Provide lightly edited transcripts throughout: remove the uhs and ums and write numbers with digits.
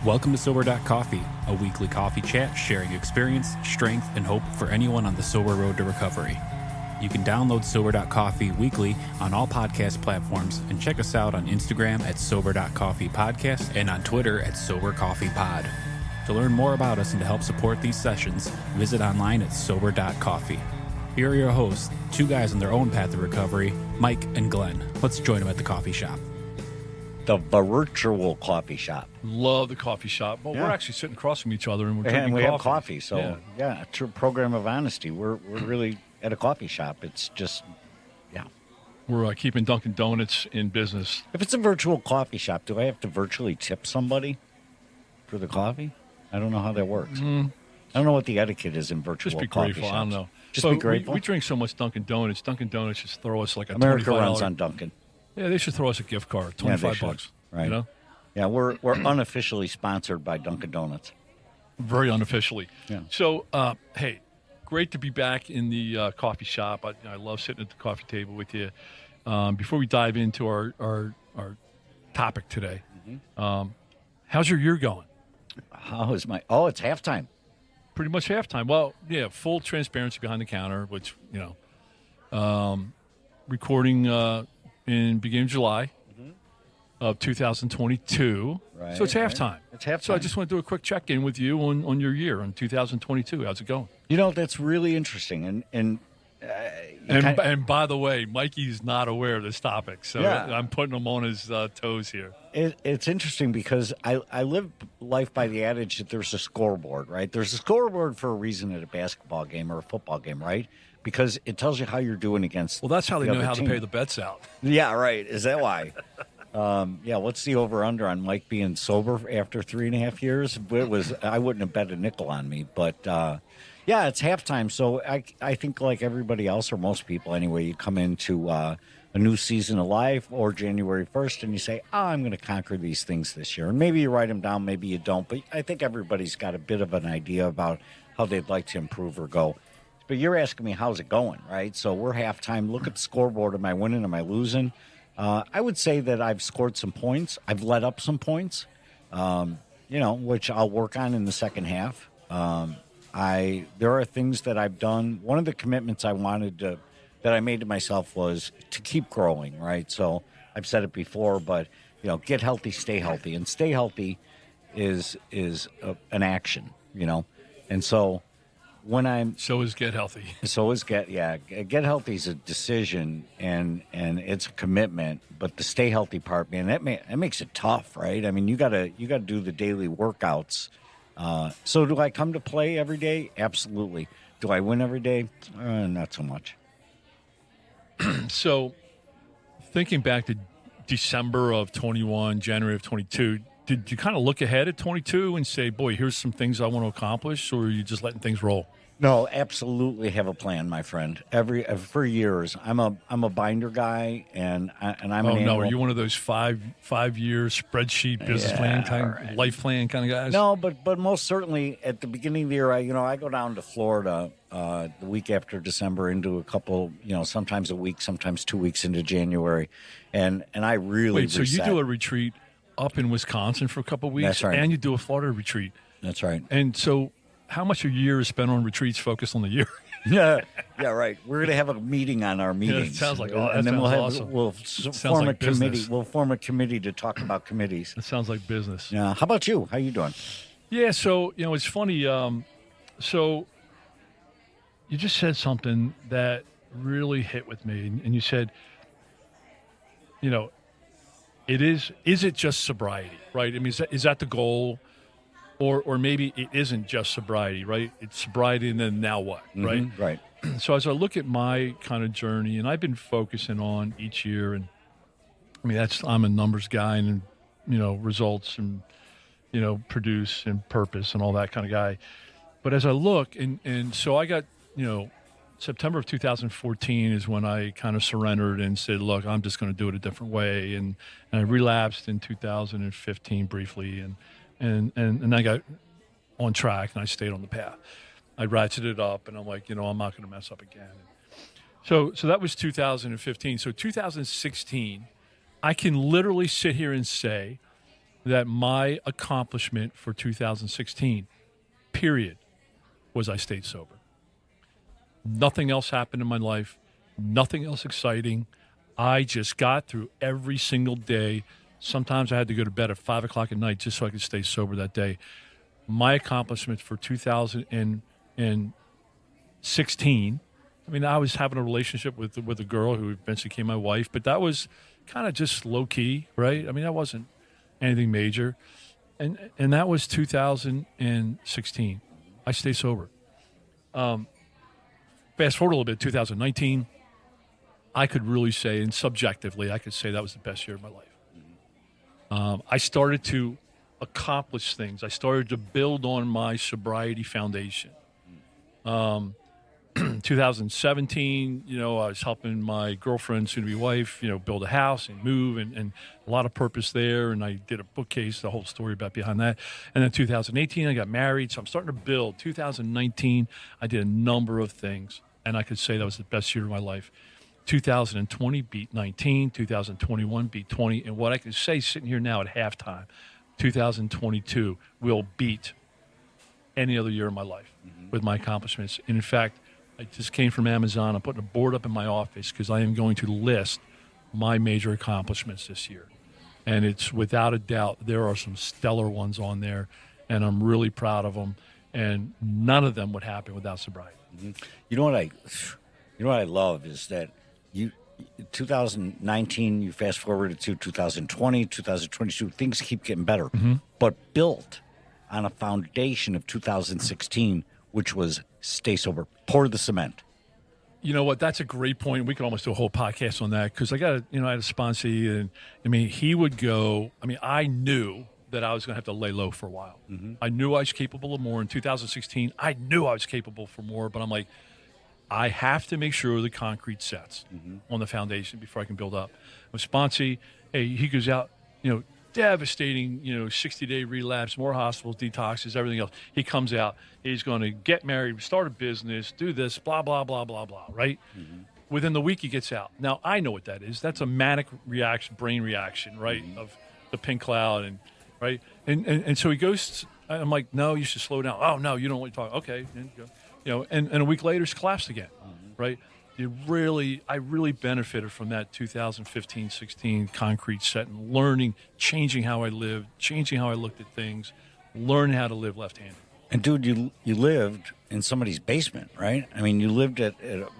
Welcome to Sober.Coffee, a weekly coffee chat sharing experience, strength, and hope for anyone on the sober road to recovery. You can download Sober.Coffee weekly on all podcast platforms and check us out on Instagram at Sober.Coffee Podcast and on Twitter at Sober.Coffee Pod. To learn more about us and to help support these sessions, visit online at Sober.Coffee. Here are your hosts, two guys on their own path of recovery, Mike and Glenn. Let's join them at the coffee shop. The virtual coffee shop. Love the coffee shop. Well, we're actually sitting across from each other and we're drinking And we coffee. have coffee. So, a true program of honesty. We're really at a coffee shop. It's just, We're keeping Dunkin' Donuts in business. If it's a virtual coffee shop, do I have to virtually tip somebody for the coffee? I don't know how that works. I don't know what the etiquette is in virtual Just be coffee grateful. shops. I don't know. Just be grateful. We drink so much Dunkin' Donuts. Dunkin' Donuts just throw us like a America $25. runs on Dunkin'. Yeah, they should throw us a gift card, Yeah, they $25. should. Right. You know? Yeah, we're unofficially sponsored by Dunkin' Donuts. Very unofficially. Yeah. So, hey, great to be back in the coffee shop. I love sitting at the coffee table with you. Before we dive into our topic today, how's your year going? How is my? Oh, it's halftime. Pretty much halftime. Well, yeah, full transparency behind the counter, which, recording in beginning of July of 2022. Right, so it's right. halftime. It's halftime. So I just want to do a quick check-in with you on your year, on 2022. How's it going? You know, that's really interesting. And by the way, Mikey's not aware of this topic, so Yeah. I'm putting him on his toes here. It's interesting because I live life by the adage that there's a scoreboard, right? There's a scoreboard for a reason at a basketball game or a football game, right? Because it tells you how you're doing against. Well, that's how they the know other how team. to pay the bets out. Yeah, right. Is that why? What's the over/under on Mike being sober after 3.5 years? I wouldn't have bet a nickel on me, but it's halftime. So I think like everybody else, or most people anyway, you come into a new season of life or January 1st and you say, I'm going to conquer these things this year. And maybe you write them down, maybe you don't, but I think everybody's got a bit of an idea about how they'd like to improve or go. But you're asking me, how's it going, right? So we're halftime. Look at the scoreboard. Am I winning? Am I losing? I would say that I've scored some points. I've let up some points, which I'll work on in the second half. There are things that I've done. One of the commitments that I made to myself was to keep growing, right? So I've said it before, but, get healthy, stay healthy. And stay healthy is an action, And so So is get healthy. Get healthy is a decision and it's a commitment, but the stay healthy part, man, that makes it tough, right? I mean, you gotta do the daily workouts. So do I come to play every day? Absolutely. Do I win every day? Not so much. So thinking back to December of 21, January of 22, did you kind of look ahead at 22 and say, boy, here's some things I want to accomplish, or are you just letting things roll? No, absolutely have a plan, my friend. For years, I'm a binder guy, and I'm an annual. Are you one of those five-year spreadsheet business plan life plan kind of guys? No, but most certainly at the beginning of the year, I go down to Florida the week after December into a couple, sometimes a week, sometimes 2 weeks into January, and I really so you do a retreat up in Wisconsin for a couple of weeks, That's right. and you do a Florida retreat. That's right. And so, how much of your year is spent on retreats focused on the year? Yeah, right. We're going to have a meeting on our meetings. it sounds like and then awesome. We'll form a committee. Business. We'll form a committee to talk about committees. It sounds like business. Yeah. How about you? How you doing? Yeah. So it's funny. So you just said something that really hit with me, and you said, is it just sobriety, right? I mean, is that the goal? Or maybe it isn't just sobriety, right? It's sobriety and then now what, right? Right. So as I look at my kind of journey, and I've been focusing on each year, and I mean, I'm a numbers guy and, results and, produce and purpose and all that kind of guy. But as I look, and so I got, September of 2014 is when I kind of surrendered and said, look, I'm just going to do it a different way. And I relapsed in 2015 briefly, and I got on track and I stayed on the path. I ratcheted it up and I'm like, I'm not going to mess up again. So that was 2015. So 2016, I can literally sit here and say that my accomplishment for 2016, period, was I stayed sober. Nothing else happened in my life, nothing else exciting. I just got through every single day. Sometimes I had to go to bed at 5 o'clock at night just so I could stay sober that day. My accomplishment for 2016, I mean, I was having a relationship with a girl who eventually became my wife, but that was kind of just low key, right? I mean, that wasn't anything major. And that was 2016. I stay sober. Fast forward a little bit, 2019, I could really say, and subjectively, I could say that was the best year of my life. I started to accomplish things. I started to build on my sobriety foundation. 2017, I was helping my girlfriend, soon-to-be wife, build a house and move, and a lot of purpose there. And I did a bookcase, the whole story behind that. And then 2018, I got married, so I'm starting to build. 2019, I did a number of things, and I could say that was the best year of my life. 2020 beat 19, 2021 beat 20, and what I can say sitting here now at halftime, 2022 will beat any other year of my life with my accomplishments. And in fact, I just came from Amazon. I'm putting a board up in my office because I am going to list my major accomplishments this year. And it's without a doubt, there are some stellar ones on there, and I'm really proud of them. And none of them would happen without sobriety. You know what I love is that 2019, you fast forwarded to 2020, 2022, things keep getting better, but built on a foundation of 2016, which was stay sober, pour the cement. You know what? That's a great point. We could almost do a whole podcast on that because I had a sponsee, and he would go. I knew that I was going to have to lay low for a while. I knew I was capable of more. In 2016, I knew I was capable for more, but I'm like, I have to make sure the concrete sets on the foundation before I can build up. My sponsee, he goes out, devastating, 60-day relapse, more hospitals, detoxes, everything else. He comes out, he's going to get married, start a business, do this, blah, blah, blah, blah, blah, right? Within the week, he gets out. Now, I know what that is. That's a manic reaction, brain reaction, right, of the pink cloud, and right? And so he goes, I'm like, no, you should slow down. Oh, no, you don't want to talk. Okay, then go. And a week later, it's collapsed again, right? I really benefited from that 2015-16 concrete set and learning, changing how I lived, changing how I looked at things, learning how to live left-handed. And dude, you lived in somebody's basement, right? You lived at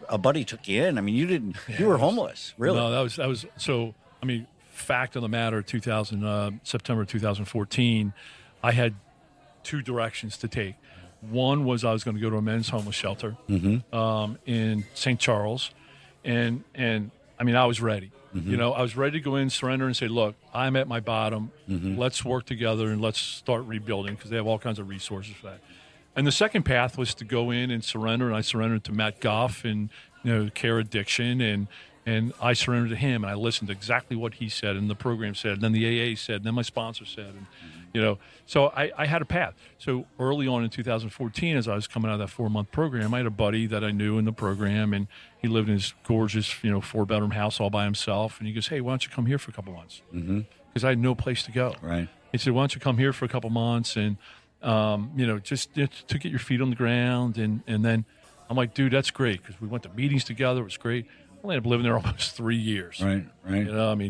a buddy took you in. You were homeless, really. No, that was so. Fact of the matter, September 2014, I had two directions to take. One was I was going to go to a men's homeless shelter in St. Charles, and I was ready. I was ready to go in, surrender, and say, look, I'm at my bottom. Let's work together and let's start rebuilding because they have all kinds of resources for that. And the second path was to go in and surrender, and I surrendered to Matt Goff and care addiction, and I surrendered to him, and I listened to exactly what he said, and the program said, and then the AA said, and then my sponsor said, and so I had a path. So early on in 2014, as I was coming out of that 4-month program, I had a buddy that I knew in the program, and he lived in his gorgeous, 4-bedroom house all by himself. And he goes, hey, why don't you come here for a couple months? Because I had no place to go. Right. He said, why don't you come here for a couple months and, just to get your feet on the ground. And then I'm like, dude, that's great. Because we went to meetings together. It was great. I ended up living there almost 3 years. Right.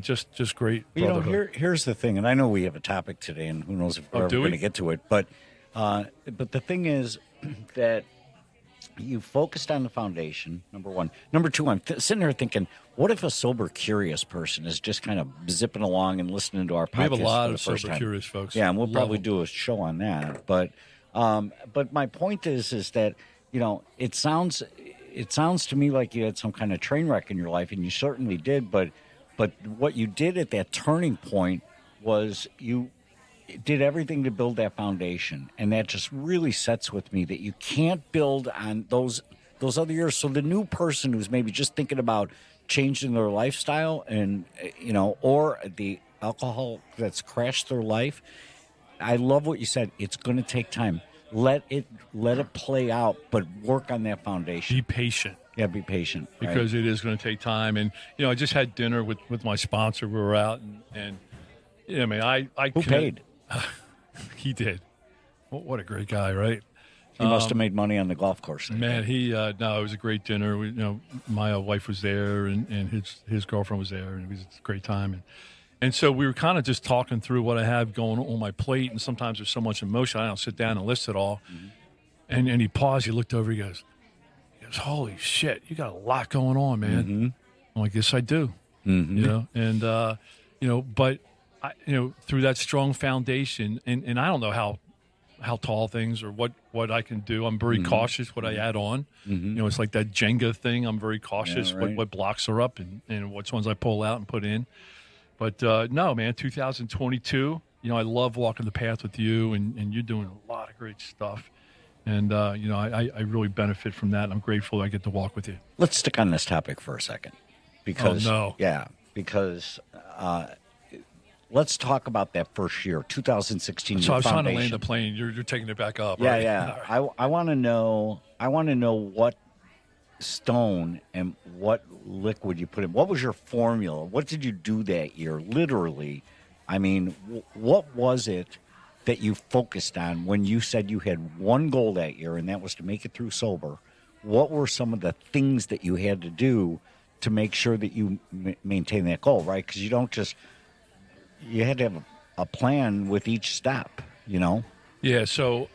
Just great brotherhood. Here's the thing, and I know we have a topic today, and who knows if we're ever going to get to it, but the thing is that you focused on the foundation, number one. Number two, I'm sitting here thinking, what if a sober, curious person is just kind of zipping along and listening to our podcast? We have a lot of sober, curious folks. Yeah, and we'll probably do a show on that. But my point is that, it sounds to me like you had some kind of train wreck in your life, and you certainly did. But what you did at that turning point was you did everything to build that foundation, and that just really sets with me that you can't build on those other years. So the new person who's maybe just thinking about changing their lifestyle, and or the alcohol that's crashed their life, I love what you said. It's going to take time. Let it play out, but work on that foundation. Be patient. Yeah, be patient. Because it is going to take time. And, I just had dinner with my sponsor. We were out, and Yeah, man. I Who paid? He did. What a great guy, right? He must have made money on the golf course. Man, it was a great dinner. My wife was there, and his girlfriend was there, and it was a great time. And so we were kind of just talking through what I have going on my plate, and sometimes there's so much emotion, I don't sit down and list it all. Mm-hmm. And he paused, he looked over, he goes, holy shit, you got a lot going on, man. Mm-hmm. I'm like, yes, I do. Mm-hmm. And, but, through that strong foundation, and I don't know how tall things or what I can do. I'm very cautious what I add on. Mm-hmm. It's like that Jenga thing. I'm very cautious what blocks are up and which ones I pull out and put in. But, no, man, 2022, I love walking the path with you, and you're doing a lot of great stuff. And, I really benefit from that. I'm grateful I get to walk with you. Let's stick on this topic for a second. Because, let's talk about that first year, 2016. So I was trying to land the plane. You're taking it back up. Yeah, right? yeah. Right. I want to know. What stone and what liquid you put in. What was your formula? What did you do that year? Literally, I mean, what was it that you focused on when you said you had one goal that year, and that was to make it through sober? What were some of the things that you had to do to make sure that you maintain that goal, right? Because you had to have a plan with each step, Yeah, so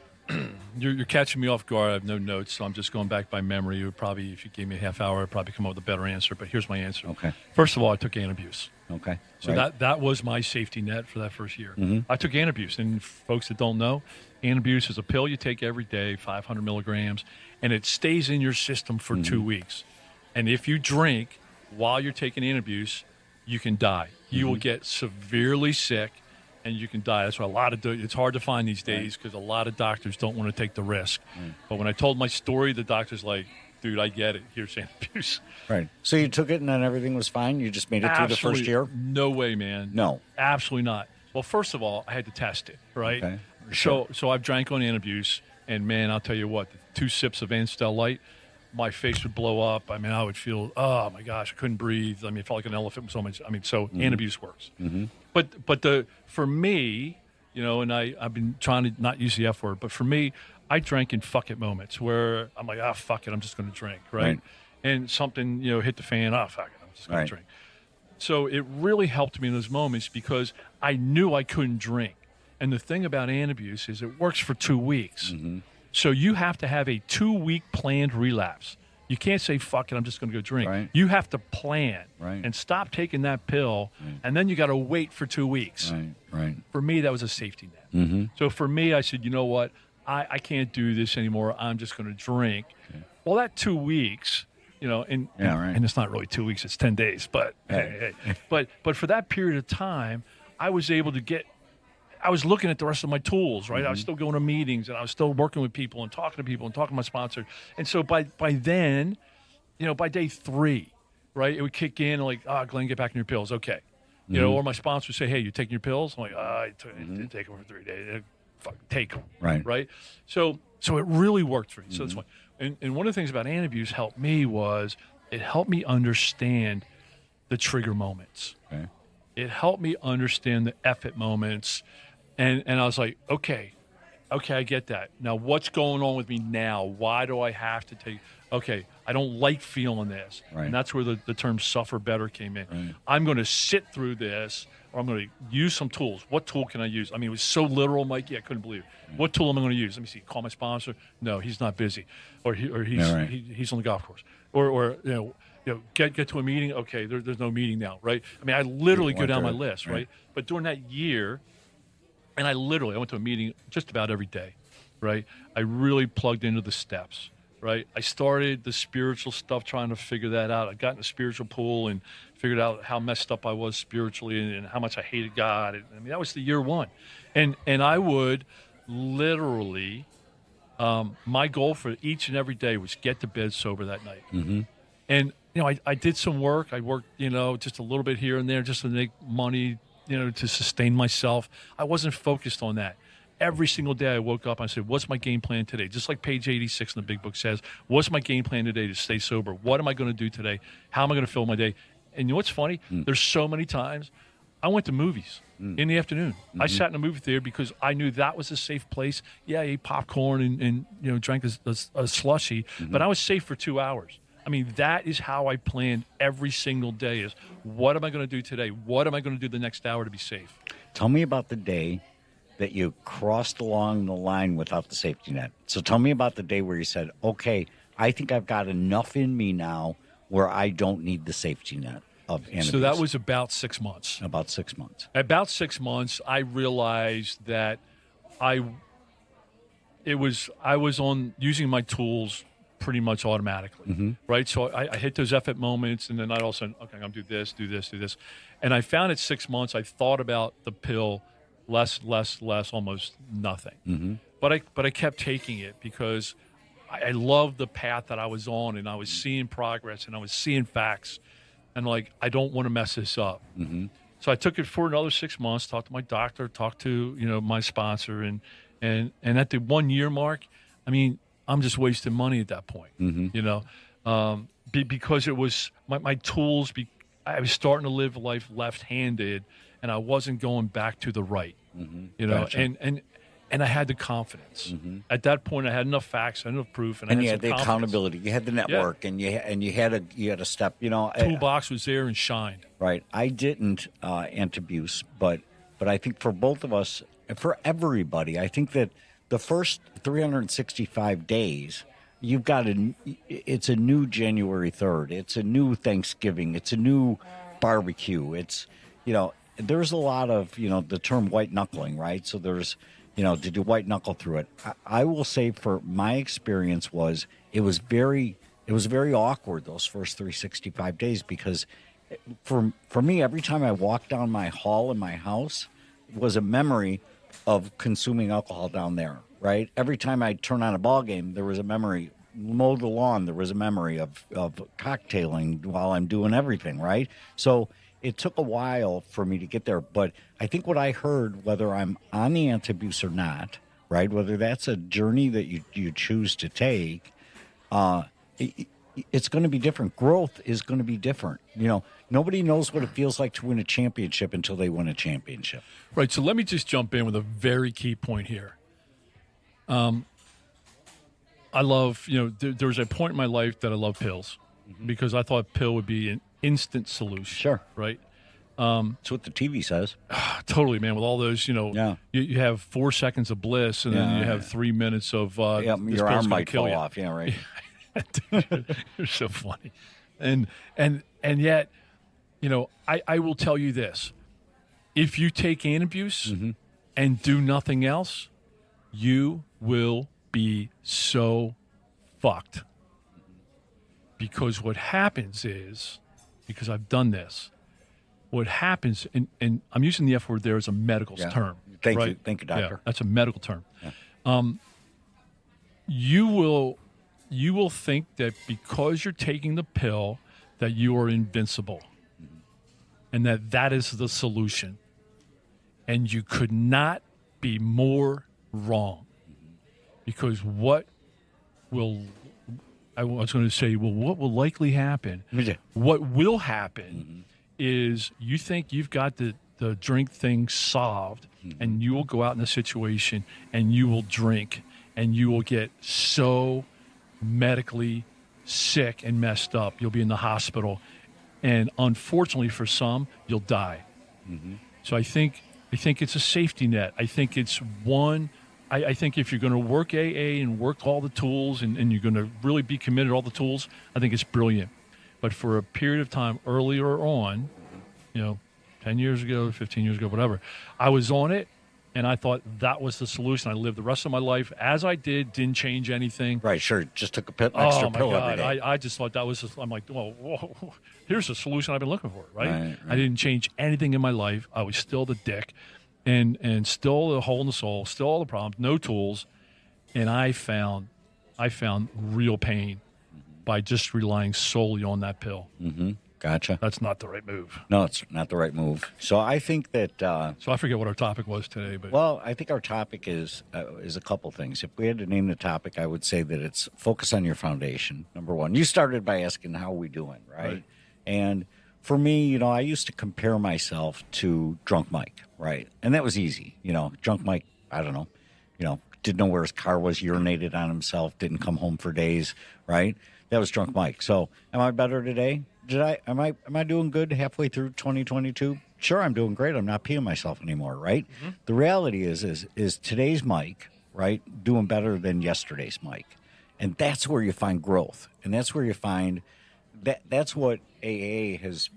you're catching me off guard. I have no notes, so I'm just going back by memory. You would probably, if you gave me a half hour, I'd probably come up with a better answer, but here's my answer. Okay. First of all, I took Antabuse. Okay. So that was my safety net for that first year. Mm-hmm. I took Antabuse, and folks that don't know, Antabuse is a pill you take every day, 500 milligrams, and it stays in your system for 2 weeks. And if you drink while you're taking Antabuse, you can die. You will get severely sick, and you can die. That's why it's hard to find these days because a lot of doctors don't want to take the risk. But when I told my story, the doctor's like, dude, I get it. Here's Antabuse. Right. So you took it and then everything was fine? You just made it through the first year? No way, man. No. Absolutely not. Well, first of all, I had to test it, right? Okay. So I've drank on Antabuse, and, man, I'll tell you what, 2 sips of Anstel Light, my face would blow up. I mean, I would feel, oh, my gosh, I couldn't breathe. I mean, I felt like an elephant with so much. I mean, Antabuse works. Mm-hmm. But for me, and I've been trying to not use the F word, but for me, I drank in fuck it moments where I'm like, fuck it, I'm just going to drink, right? And something, hit the fan, fuck it, I'm just going to drink. So it really helped me in those moments because I knew I couldn't drink. And the thing about Antabuse is it works for 2 weeks. Mm-hmm. So you have to have a 2-week planned relapse. You can't say, fuck it, I'm just going to go drink. Right. You have to plan and stop taking that pill, and then you got to wait for 2 weeks. Right. For me, that was a safety net. Mm-hmm. So for me, I said, you know what? I can't do this anymore. I'm just going to drink. Okay. Well, that 2 weeks, and it's not really 2 weeks. It's 10 days. But but for that period of time, I was able to I was looking at the rest of my tools, right? Mm-hmm. I was still going to meetings, and I was still working with people and talking to people and talking to my sponsor. And so by then, by day 3, right, it would kick in and like, Glenn, get back on your pills. Okay. Or my sponsor would say, hey, you taking your pills? I'm like, I didn't take them for 3 days. Take them. Right. So it really worked for me. So that's why. And one of the things about Antabuse helped me was it helped me understand the trigger moments. Okay. It helped me understand the effort moments. And I was like, okay, I get that. Now, what's going on with me now? Why do I have to take – okay, I don't like feeling this. Right. And that's where the term suffer better came in. Right. I'm going to sit through this, or I'm going to use some tools. What tool can I use? I mean, it was so literal, Mikey, I couldn't believe it. What tool am I going to use? Let me see. Call my sponsor. No, he's not busy. Or he's on the golf course. Or get to a meeting. Okay, there's no meeting now, right? I mean, I literally go down my list, right? But during that year – and I went to a meeting just about every day, right? I really plugged into the steps, right? I started the spiritual stuff, trying to figure that out. I got in the spiritual pool and figured out how messed up I was spiritually and how much I hated God. And, I mean, that was the year 1. And I would literally, my goal for each and every day was get to bed sober that night. Mm-hmm. And, I did some work. I worked, just a little bit here and there just to make money, to sustain myself. I wasn't focused on that. Every single day I woke up and I said, what's my game plan today? Just like page 86 in the big book says, what's my game plan today to stay sober? What am I going to do today? How am I going to fill my day? And you know what's funny? There's so many times I went to movies in the afternoon. I sat in a movie theater because I knew that was a safe place. Yeah, I ate popcorn and drank a slushie, but I was safe for 2 hours. I mean, that is how I planned every single day is what am I going to do today? What am I going to do the next hour to be safe? Tell me about the day that you crossed along the line without the safety net. So tell me about the day where you said, okay, I think I've got enough in me now where I don't need the safety net of antabuse. So that was about 6 months. About 6 months. About 6 months, I realized that I was on using my tools pretty much automatically, right? So I hit those effort moments, and then I'd all of a sudden, okay, I'm going to do this, do this, do this. And I found at 6 months, I thought about the pill less, almost nothing. But I kept taking it because I loved the path that I was on, and I was seeing progress, and I was seeing facts. And, like, I don't want to mess this up. So I took it for another 6 months, talked to my doctor, talked to, my sponsor. And at the 1 year mark, I mean, I'm just wasting money at that point, because it was my tools. I was starting to live life left-handed, and I wasn't going back to the right, Gotcha. and I had the confidence. At that point, I had enough facts, I had enough proof, and I you had had the accountability. You had the network, and you had a step. Toolbox was there and shined. Right. I didn't antabuse, but I think for both of us, for everybody, I think that the first 365 days, you've got it's a new January 3rd. It's a new Thanksgiving. It's a new barbecue. It's, there's a lot of, the term white knuckling, right? So there's, did you white knuckle through it? I will say for my experience it was very awkward those first 365 days because for me, every time I walked down my hall in my house was a memory of consuming alcohol down there, right? Every time I turn on a ball game, there was a memory. Mow the lawn, there was a memory of cocktailing while I'm doing everything, right? So it took a while for me to get there. But I think what I heard, whether I'm on the antabuse or not, right, whether that's a journey that you choose to take, it's going to be different. Growth is going to be different. Nobody knows what it feels like to win a championship until they win a championship. Right. So let me just jump in with a very key point here. I love, there was a point in my life that I loved pills because I thought pill would be an instant solution. Sure. Right. That's what the TV says. Totally, man. With all those, Yeah. you have 4 seconds of bliss, and then you have 3 minutes of this your pill's arm gonna might kill fall you. off. Yeah, right. You're so funny, and yet, I will tell you this: if you take antabuse and do nothing else, you will be so fucked. Because what happens is, because I've done this, what happens, and I'm using the F word there as a medical term. Thank right? you, doctor. Yeah, that's a medical term. Yeah. You will think that because you're taking the pill that you are invincible and that is the solution. And you could not be more wrong. Because what will likely happen? What will happen is you think you've got the drink thing solved, and you will go out in a situation and you will drink and you will get so medically sick and messed up. You'll be in the hospital, and unfortunately for some, you'll die. So I think it's a safety net. I think it's one. I think if you're going to work AA and work all the tools and you're going to really be committed to all the tools, I think it's brilliant. But for a period of time earlier on, 10 years ago, 15 years ago, whatever, I was on it, and I thought that was the solution. I lived the rest of my life as I didn't change anything. Right, sure. Just took extra pill every day. I just thought that was I'm like, well, whoa, here's the solution I've been looking for, right? Right. I didn't change anything in my life. I was still the dick. And still the hole in the soul, still all the problems, no tools, and I found real pain by just relying solely on that pill. Gotcha. That's not the right move. No, it's not the right move. So I think that. So I forget what our topic was today, but well, I think our topic is a couple things. If we had to name the topic, I would say that it's focus on your foundation. Number one, you started by asking how are we doing, right? And for me, I used to compare myself to Drunk Mike, right? And that was easy. Drunk Mike, I don't know, didn't know where his car was, urinated on himself, didn't come home for days, right? That was Drunk Mike. So am I better today? Am I doing good halfway through 2022? Sure, I'm doing great. I'm not peeing myself anymore, right? Mm-hmm. The reality is today's Mike, right, doing better than yesterday's Mike. And that's where you find growth. And that's where you find that's what AA has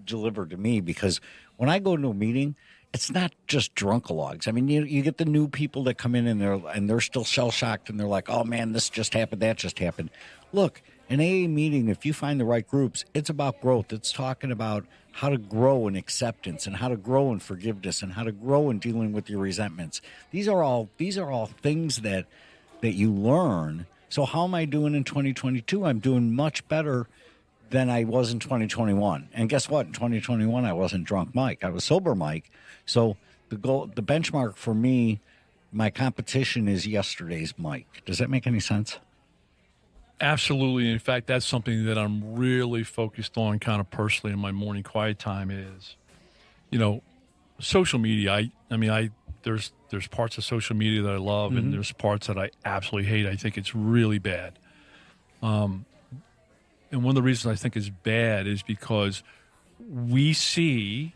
delivered to me, because when I go to a meeting, it's not just drunkalogs. I mean, you get the new people that come in and they're still shell-shocked and they're like, oh, man, this just happened, that just happened. Look, an AA meeting, if you find the right groups, it's about growth. It's talking about how to grow in acceptance and how to grow in forgiveness and how to grow in dealing with your resentments. These are all things that you learn. So how am I doing in 2022? I'm doing much better than I was in 2021. And guess what? In 2021, I wasn't Drunk Mike. I was Sober Mike. So the benchmark for me, my competition is yesterday's Mike. Does that make any sense? Absolutely. In fact, that's something that I'm really focused on kind of personally in my morning quiet time is, social media. There's parts of social media that I love, and there's parts that I absolutely hate. I think it's really bad. And one of the reasons I think it's bad is because we see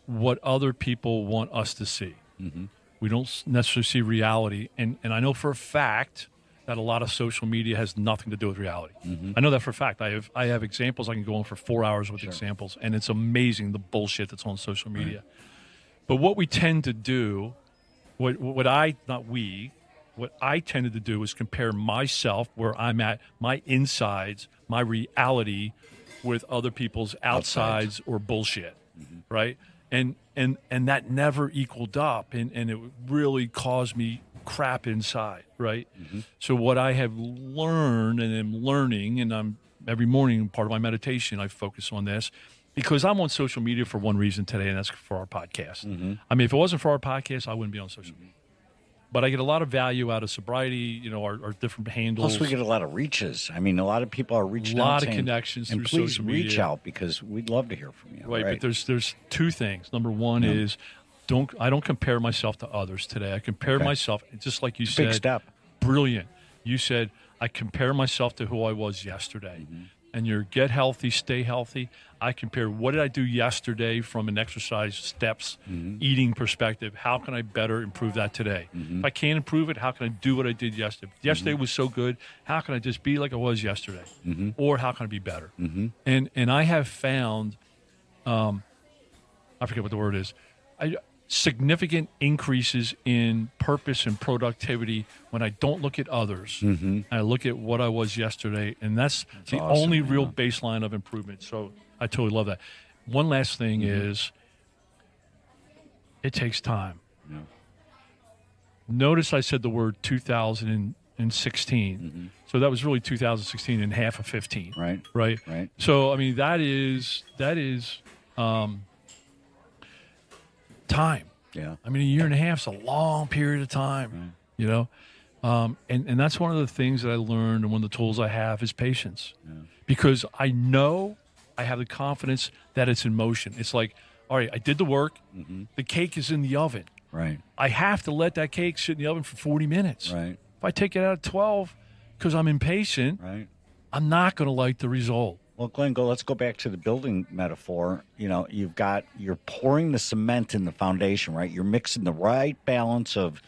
what other people want us to see. Mm-hmm. We don't necessarily see reality. And I know for a fact that a lot of social media has nothing to do with reality. Mm-hmm. I know that for a fact. I have examples. I can go on for 4 hours with examples, and it's amazing the bullshit that's on social media. Right. But what we tend to do, what I tended to do is compare myself, where I'm at, my insides, my reality, with other people's outsides or bullshit, right? And that never equaled up, and it really caused me crap inside, right? Mm-hmm. So what I have learned and am learning, and I'm every morning, part of my meditation, I focus on this, because I'm on social media for one reason today, and that's for our podcast. Mm-hmm. I mean, if it wasn't for our podcast, I wouldn't be on social media. But I get a lot of value out of sobriety, our different handles. Plus, we get a lot of reaches. I mean, a lot of people are reaching out. A lot of connections through social media. And please reach out, because we'd love to hear from you. Right, but there's two things. Number one is I don't compare myself to others today. I compare myself, just like you said. Big step. Brilliant. You said, I compare myself to who I was yesterday. Mm-hmm. And you're get healthy, stay healthy. I compare what did I do yesterday from an exercise, steps, eating perspective. How can I better improve that today? Mm-hmm. If I can't improve it, how can I do what I did yesterday? If yesterday was so good, how can I just be like I was yesterday? Mm-hmm. Or how can I be better? Mm-hmm. And I have found, I forget what the word is, significant increases in purpose and productivity when I don't look at others. Mm-hmm. I look at what I was yesterday, and that's the awesome, only real baseline of improvement. So I totally love that. One last thing is it takes time. Yeah. Notice I said the word 2016. Mm-hmm. So that was really 2016 and half of 15. Right. So, I mean, that is time. Yeah. I mean, a year and a half is a long period of time, and that's one of the things that I learned, and one of the tools I have is patience, because I know I have the confidence that it's in motion. It's like, all right, I did the work. Mm-hmm. The cake is in the oven. Right. I have to let that cake sit in the oven for 40 minutes. Right. If I take it out at 12 because I'm impatient, I'm not going to like the result. Well, Glenn, let's go back to the building metaphor. You're pouring the cement in the foundation, right? You're mixing the right balance of,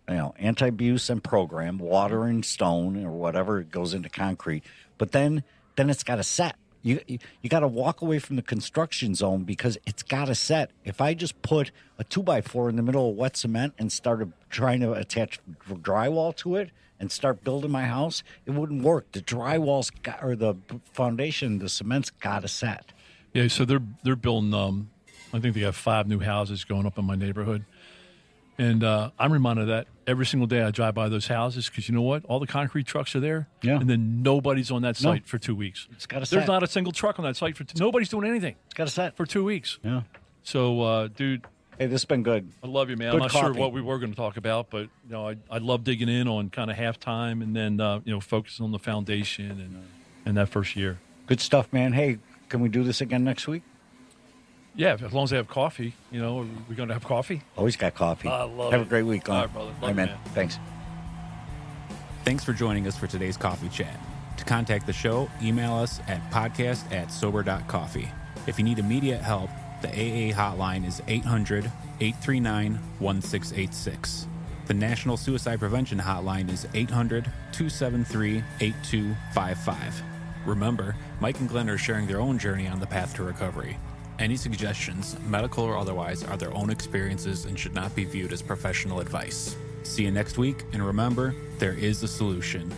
anti-abuse and program, water and stone, or whatever goes into concrete. But then it's got to set. You got to walk away from the construction zone, because it's got to set. If I just put a 2x4 in the middle of wet cement and started trying to attach drywall to it and start building my house, it wouldn't work. The drywall's or the foundation, the cement's got to set. Yeah, so they're building. I think they have 5 new houses going up in my neighborhood, and I'm reminded of that every single day I drive by those houses, because you know what? All the concrete trucks are there, and then nobody's on that site for 2 weeks. It's got to set. There's not a single truck on that site nobody's doing anything. It's got to set for 2 weeks. Yeah. So, dude. Hey, this has been good. I love you, man. Good I'm not coffee. sure what we were going to talk about, but I love digging in on kind of halftime, and then focusing on the foundation and that first year. Good stuff, man. Hey, can we do this again next week? Yeah, as long as they have coffee. We're going to have coffee. Always got coffee. I love Have it. a great week, Glenn. All right, brother. Love Bye, you, man. man. Thanks. Thanks for joining us for today's coffee chat. To contact the show, email us at podcast@Sober.Coffee. If you need immediate help, the AA hotline is 800-839-1686. The National Suicide Prevention Hotline is 800-273-8255. Remember, Mike and Glenn are sharing their own journey on the path to recovery. Any suggestions, medical or otherwise, are their own experiences and should not be viewed as professional advice. See you next week, and remember, there is a solution.